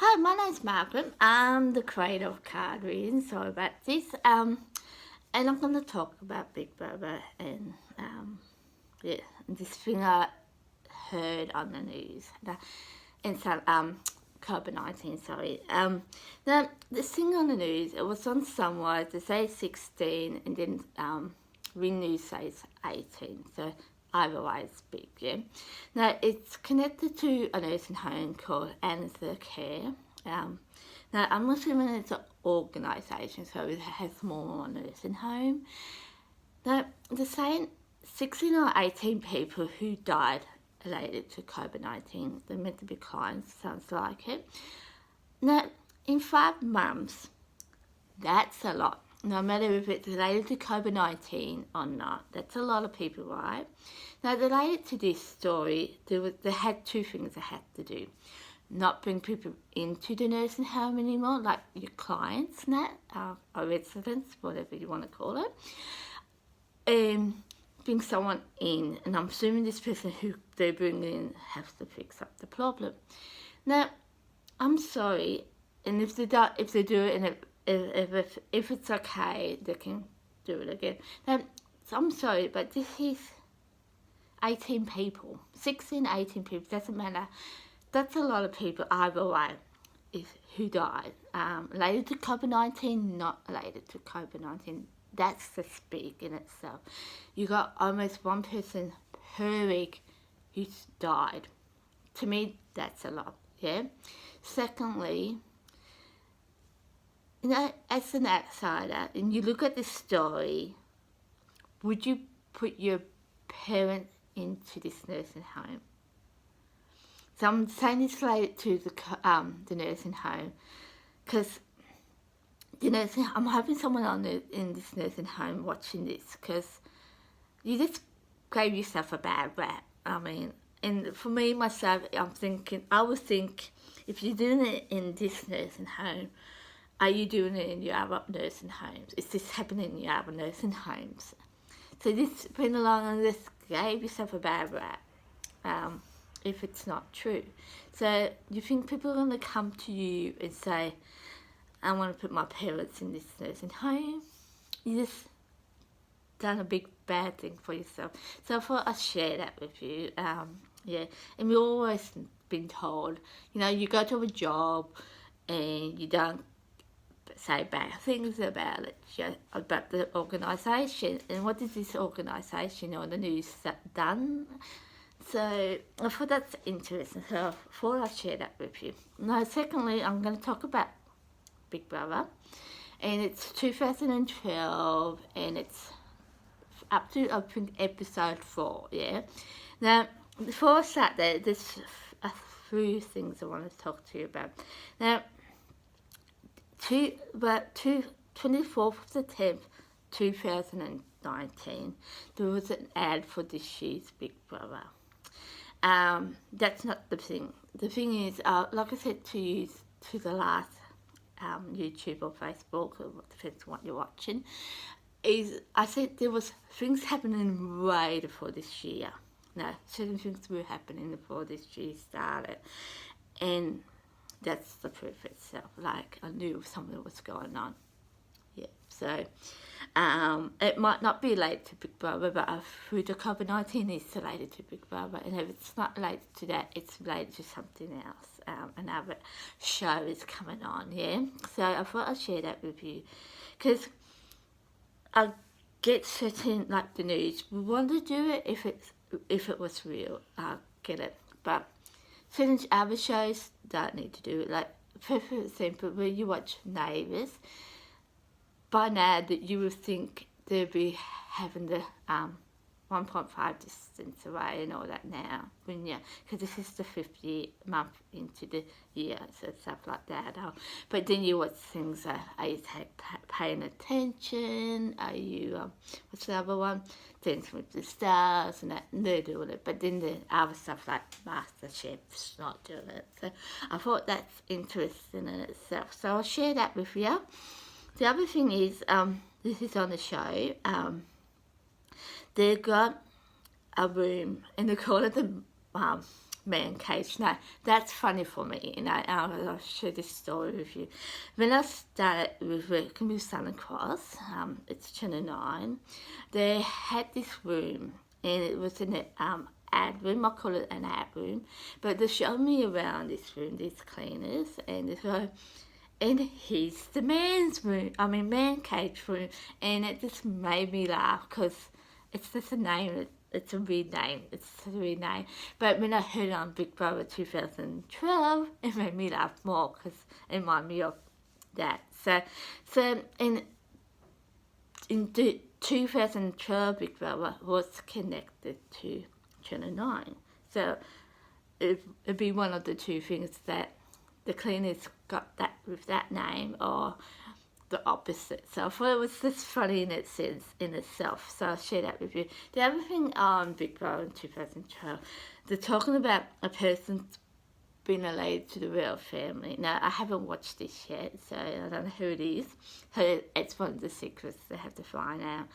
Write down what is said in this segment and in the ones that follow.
Hi, my name's Margaret. I'm the creator of Card Reading. Sorry about this. And I'm going to talk about Big Brother and yeah, this thing I heard on the news and some COVID-19. Sorry. This thing on the news, it was on somewhere. They say 16, and then Ring News says 18. So either way, it's big. Yeah. Now it's connected to a nursing home called Answer Care. Now I'm assuming it's an organisation, so it has more nursing home. Now they're saying 16 or 18 people who died related to COVID-19. They're meant to be clients, sounds like it. Now, in 5 months, that's a lot. No matter if it's related to COVID-19 or not, that's a lot of people, right? Now, related to this story, they had two things they had to do. Not bring people into the nursing home anymore, like your clients, or residents, whatever you want to call it. Bring someone in, and I'm assuming this person who they bring in has to fix up the problem. Now, I'm sorry, and if they do it, and if it's okay, they can do it again. Now, I'm sorry, but this is 18 people, 16, 18 people, doesn't matter. That's a lot of people either way who died. Related to COVID-19, not related to COVID-19. That's just big in itself. You got almost one person per week who's died. To me, that's a lot, yeah? Secondly, as an outsider, and you look at this story, would you put your parents into this nursing home? So I'm saying this related to the nursing home, because I'm hoping someone in this nursing home watching this, because you just gave yourself a bad rap. I mean, and for me myself, I would think, if you're doing it in this nursing home, are you doing it in your other nursing homes? Is this happening in your other nursing homes? So this went along and just gave yourself a bad rap, if it's not true. So you think people are going to come to you and say, I want to put my parents in this nursing home? You just done a big bad thing for yourself. So I thought I'd share that with you. Yeah, and we've always been told, you go to a job and you don't say bad things about it, about the organisation. And what is this organisation or the news done? So I thought that's interesting. So I thought I'd share that with you. Now, secondly, I'm going to talk about Big Brother, and it's 2012, and it's up to, I think, episode 4. Yeah. Now, before I start there's a few things I want to talk to you about. Now, 24th of the 10th, 2019, there was an ad for this year's Big Brother. That's not the thing. The thing is, like I said to you, to the last YouTube or Facebook, or depends on what you're watching, is I said there was things happening way before this year. No, certain things were happening before this year started, and that's the proof itself. Like, I knew something was going on. Yeah, so it might not be related to Big Brother, but through the COVID-19 is related to Big Brother, and if it's not related to that, it's related to something else. Another show is coming on, yeah? So I thought I'd share that with you, because I get certain, like the news, we want to do it if it was real, I get it, but certain other shows don't need to do it. Like, for example, when you watch Neighbours, by now that you would think they'd be having the 1.5 distance away and all that now, wouldn't you? Because this is the 50th month into the year, so stuff like that. But then you watch things like, are you paying attention? Are you, what's the other one? Dancing with the Stars and that, and they're doing it. But then the other stuff like MasterChef's not doing it. So I thought that's interesting in itself. So I'll share that with you. The other thing is, this is on the show, they've got a room, and they call it the man cage. Now, that's funny for me, I'll share this story with you. When I started with working with Southern Cross, it's Channel 9, they had this room, and it was in an ad room, I call it an ad room, but they showed me around this room, these cleaners, and they go, and here's the man cage room, and it just made me laugh, because it's just a name, it's a weird name, but when I heard it on Big Brother 2012, it made me laugh more, because it reminded me of that. So in 2012, Big Brother was connected to Channel 9, so it'd be one of the two things, that the cleaners got that with that name, or the opposite. So I thought it was just funny in itself. So I'll share that with you. The other thing on Big Brother in 2012, they're talking about a person being related to the royal family. Now, I haven't watched this yet, so I don't know who it is. So it's one of the secrets they have to find out.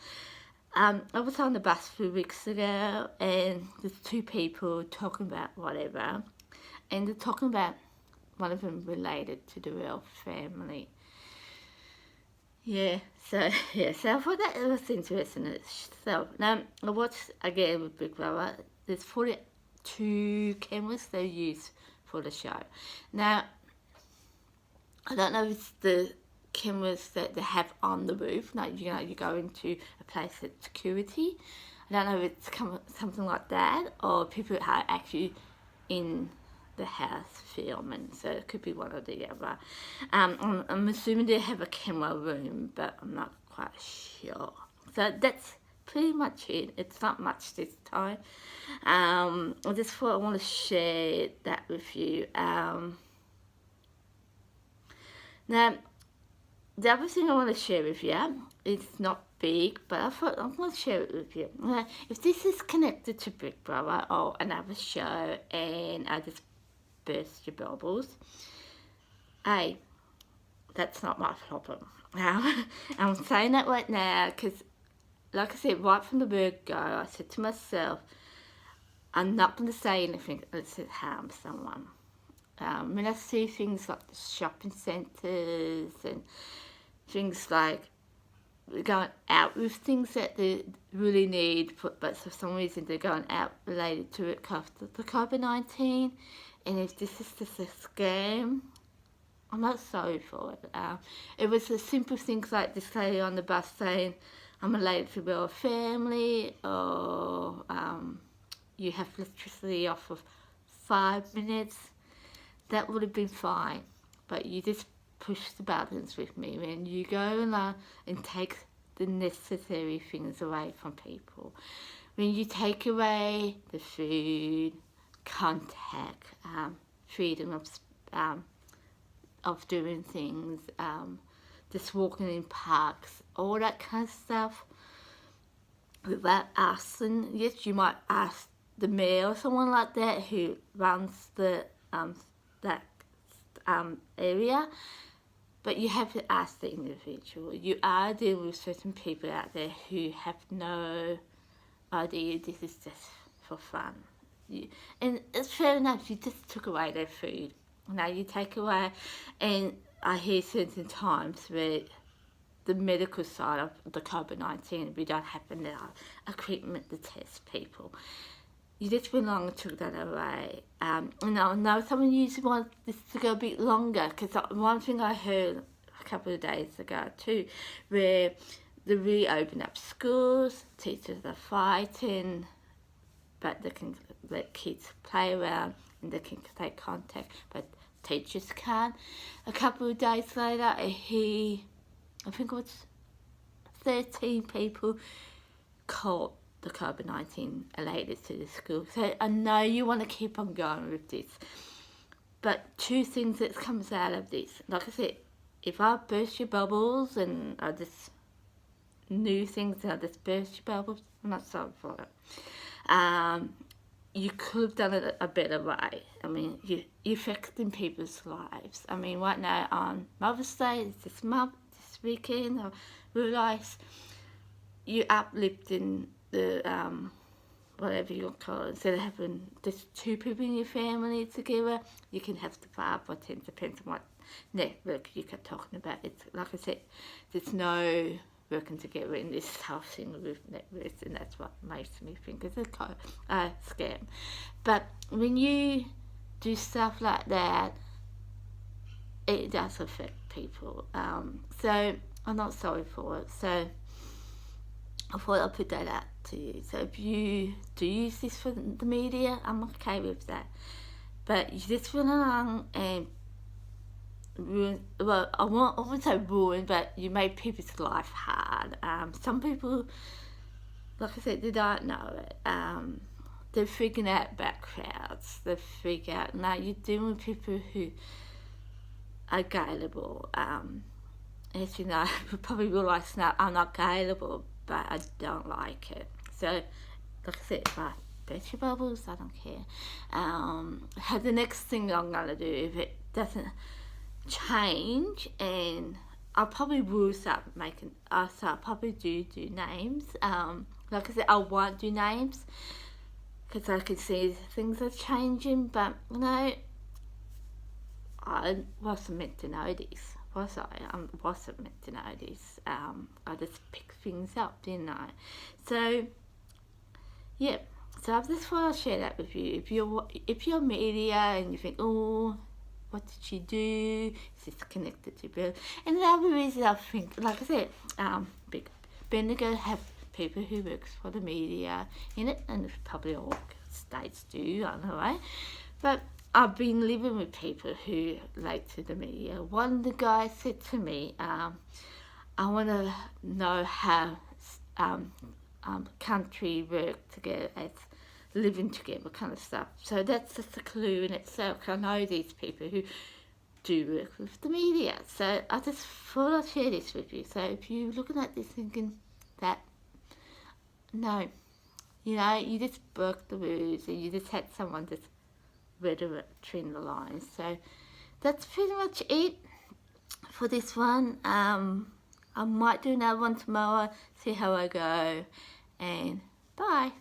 I was on the bus a few weeks ago, and there's two people talking about whatever, and they're talking about one of them related to the royal family. So I thought that it was interesting itself. Now, I watched again with Big Brother. There's 42 cameras they use for the show. Now, I don't know if it's the cameras that they have on the roof. Like, you go into a place at security. I don't know if it's something like that, or people are actually in the house filming, so it could be one or the other. I'm assuming they have a camera room, but I'm not quite sure. So that's pretty much it. It's not much this time. I just thought I want to share that with you. Now, the other thing I want to share with you is not big, but I thought I'm going to share it with you. Now, if this is connected to Big Brother or another show, and I just burst your bubbles, that's not my problem. I'm saying that right now because, like I said, right from the word go, I said to myself, I'm not going to say anything unless it harms someone. When I see things like the shopping centres and things like going out with things that they really need, but for some reason they're going out related to it because of the COVID-19, and if this is just a scam, I'm not sorry for it. It was the simple things like this lady on the bus saying, I'm related to your family, or you have electricity off of 5 minutes. That would have been fine, but you just push the buttons with me when you go and take the necessary things away from people. When you take away the food, contact, freedom of doing things, just walking in parks, all that kind of stuff, without asking. Yes, you might ask the mayor or someone like that who runs the that area, but you have to ask the individual. You are dealing with certain people out there who have no idea this is just for fun. And it's fair enough, you just took away their food. Now you take away, and I hear certain times where the medical side of the COVID-19, we don't have enough equipment to test people. You just went along and took that away. And I know someone usually wants this to go a bit longer, because one thing I heard a couple of days ago too, where they reopen up schools, teachers are fighting, but they can let kids play around and they can take contact, but teachers can't. A couple of days later, I think it was 13 people caught the COVID-19 related to the school. So I know you want to keep on going with this, but two things that comes out of this, like I said, if I burst your bubbles and I just new things and I just burst your bubbles, I'm not sorry for it. You could have done it a better way. I mean, you're affecting people's lives. I mean, right now on Mother's Day, it's this weekend, I realise you're uplifting the whatever you call it, instead of having just two people in your family together, you can have the 5 or 10, depends on what network you're talking about. It's like I said, there's no working together in this whole thing with networks, and that's what makes me think it's a scam. But when you do stuff like that, it does affect people. So I'm not sorry for it. So I thought I'd put that out to you. So if you do use this for the media, I'm okay with that. But you just run along and ruin, well, I wouldn't say ruin, but you make people's life hard. Some people, like I said, they don't know it. They're freaking out about crowds. They freak out. Now you're dealing with people who are gullible. As you know, you probably realise now I'm not gullible, but I don't like it. So, like I said, if I bet your bubbles, I don't care. The next thing I'm going to do, if it doesn't change, and I probably will start making, I'll probably do names. Like I said, I won't do names, because I can see things are changing, but, you know, I wasn't meant to know this, was I? I wasn't meant to know this. I just picked things up, didn't I? So, yeah. So I just thought I'd share that with you. If you're media and you think, oh, what did she do? Is this connected to Bill? And the other reason I think, like I said, Big Bendigo have people who work for the media in it, and probably all states do, I don't know, right? But I've been living with people who relate to the media. One of the guys said to me, I want to know how country work together as living together kind of stuff. So that's just a clue in itself. I know these people who do work with the media. So I just thought I'd share this with you. So if you're looking at this thinking that, no, you know, you just broke the rules and you just had someone just read it between the lines. So that's pretty much it for this one. I might do another one tomorrow, see how I go, and bye.